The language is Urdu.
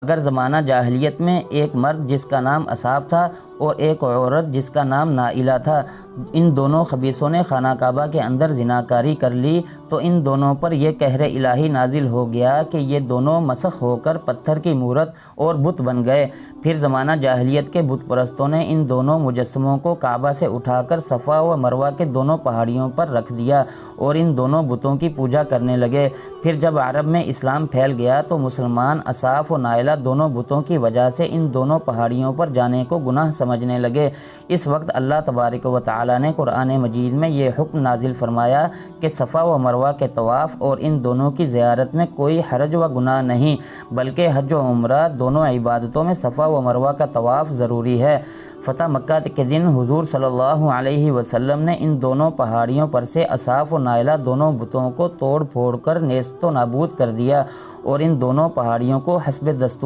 اگر زمانہ جاہلیت میں ایک مرد جس کا نام اصاف تھا اور ایک عورت جس کا نام نائلہ تھا، ان دونوں خبیثوں نے خانہ کعبہ کے اندر زناکاری کر لی تو ان دونوں پر یہ قہر الہی نازل ہو گیا کہ یہ دونوں مسخ ہو کر پتھر کی مورت اور بت بن گئے۔ پھر زمانہ جاہلیت کے بت پرستوں نے ان دونوں مجسموں کو کعبہ سے اٹھا کر صفا و مروہ کے دونوں پہاڑیوں پر رکھ دیا اور ان دونوں بتوں کی پوجا کرنے لگے۔ پھر جب عرب میں اسلام پھیل گیا تو مسلمان اصاف و نائلہ دونوں بتوں کی وجہ سے ان دونوں پہاڑیوں پر جانے کو گناہ سمجھنے لگے۔ اس وقت اللہ تبارک و تعالیٰ نے قرآن مجید میں یہ حکم نازل فرمایا کہ صفا و مروہ کے طواف اور ان دونوں کی زیارت میں کوئی حرج و گناہ نہیں، بلکہ حج و عمرہ دونوں عبادتوں میں صفا و مروہ کا طواف ضروری ہے۔ فتح مکہ کے دن حضور صلی اللہ علیہ وسلم نے ان دونوں پہاڑیوں پر سے اصاف و نائلہ دونوں بتوں کو توڑ پھوڑ کر نیست و نابود کر دیا اور ان دونوں پہاڑیوں کو حسب دستور